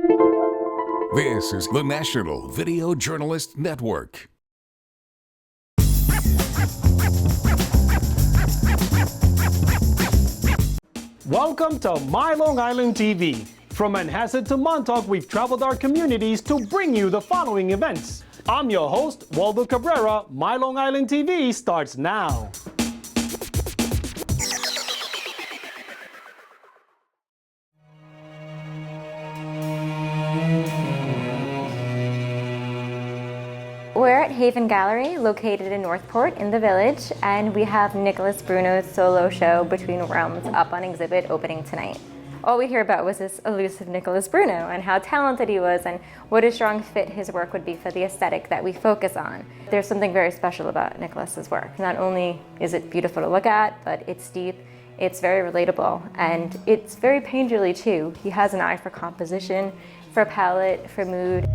This is the National Video Journalist Network. Welcome to MyLITV. From Manhasset to Montauk, we've traveled our communities to bring you the following events. I'm your host, Waldo Cabrera. MyLITV starts now. We're at Haven Gallery, located in Northport in the Village, and we have Nicolas Bruno's solo show Between Realms up on exhibit opening tonight. All we hear about was this elusive Nicolas Bruno and how talented he was and what a strong fit his work would be for the aesthetic that we focus on. There's something very special about Nicolas's work. Not only is it beautiful to look at, but it's deep, it's very relatable, and it's very painterly too. He has an eye for composition, for palette, for mood.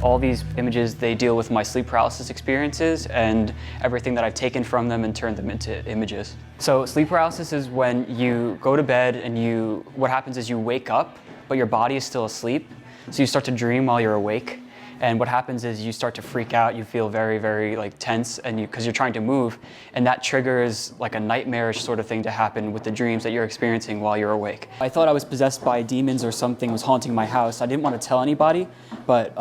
All these images, they deal with my sleep paralysis experiences and everything that I've taken from them and turned them into images. So sleep paralysis is when you go to bed and what happens is you wake up, but your body is still asleep. So you start to dream while you're awake. And what happens is you start to freak out, you feel very, very tense because you're trying to move, and that triggers like a nightmarish sort of thing to happen with the dreams that you're experiencing while you're awake. I thought I was possessed by demons or something was haunting my house. I didn't want to tell anybody, but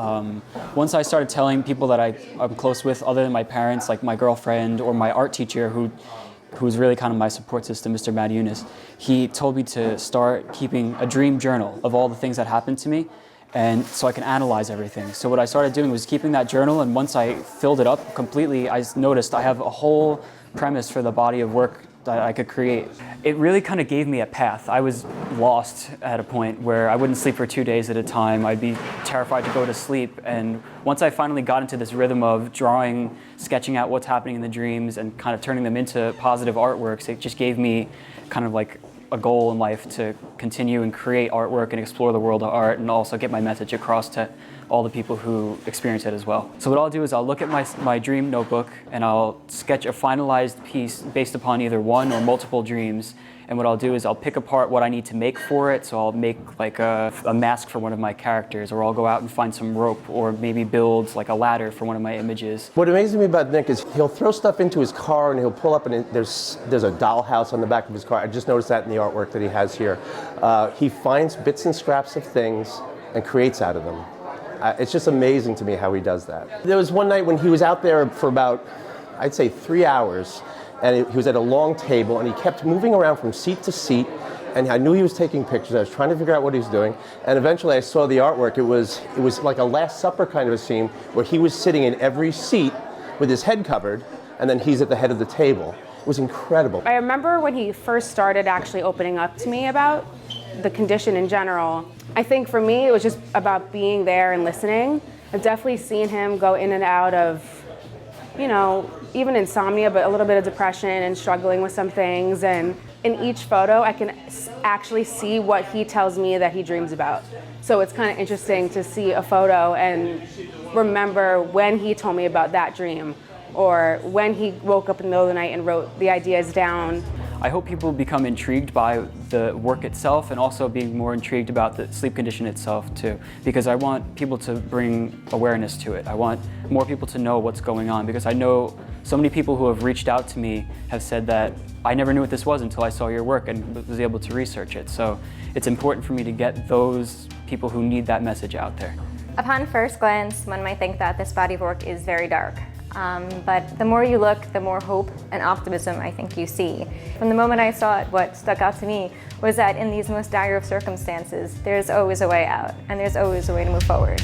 once I started telling people that I'm close with, other than my parents, like my girlfriend or my art teacher who's really kind of my support system, Mr. Mad Eunice, he told me to start keeping a dream journal of all the things that happened to me, and so I can analyze everything. So what I started doing was keeping that journal, and once I filled it up completely, I noticed I have a whole premise for the body of work that I could create. It really kind of gave me a path. I was lost at a point where I wouldn't sleep for 2 days at a time. I'd be terrified to go to sleep, and once I finally got into this rhythm of drawing, sketching out what's happening in the dreams and kind of turning them into positive artworks, it just gave me kind of like a goal in life to continue and create artwork and explore the world of art and also get my message across to all the people who experience it as well. So what I'll do is I'll look at my dream notebook and I'll sketch a finalized piece based upon either one or multiple dreams. And what I'll do is I'll pick apart what I need to make for it. So I'll make like a mask for one of my characters, or I'll go out and find some rope, or maybe build like a ladder for one of my images. What amazes me about Nick is he'll throw stuff into his car and he'll pull up and there's a dollhouse on the back of his car. I just noticed that in the artwork that he has here. He finds bits and scraps of things and creates out of them. It's just amazing to me how he does that. There was one night when he was out there for about, I'd say 3 hours, and he was at a long table and he kept moving around from seat to seat, and I knew he was taking pictures. I was trying to figure out what he was doing, and eventually I saw the artwork. It was like a Last Supper kind of a scene where he was sitting in every seat with his head covered, and then he's at the head of the table. It was incredible. I remember when he first started actually opening up to me about the condition in general. I think for me it was just about being there and listening. I've definitely seen him go in and out of, even insomnia, but a little bit of depression and struggling with some things. And in each photo, I can actually see what he tells me that he dreams about. So it's kind of interesting to see a photo and remember when he told me about that dream, or when he woke up in the middle of the night and wrote the ideas down. I hope people become intrigued by the work itself and also being more intrigued about the sleep condition itself too, because I want people to bring awareness to it. I want more people to know what's going on, because I know so many people who have reached out to me have said that I never knew what this was until I saw your work and was able to research it. So it's important for me to get those people who need that message out there. Upon first glance, one might think that this body of work is very dark. But the more you look, the more hope and optimism I think you see. From the moment I saw it, what stuck out to me was that in these most dire of circumstances, there's always a way out, and there's always a way to move forward.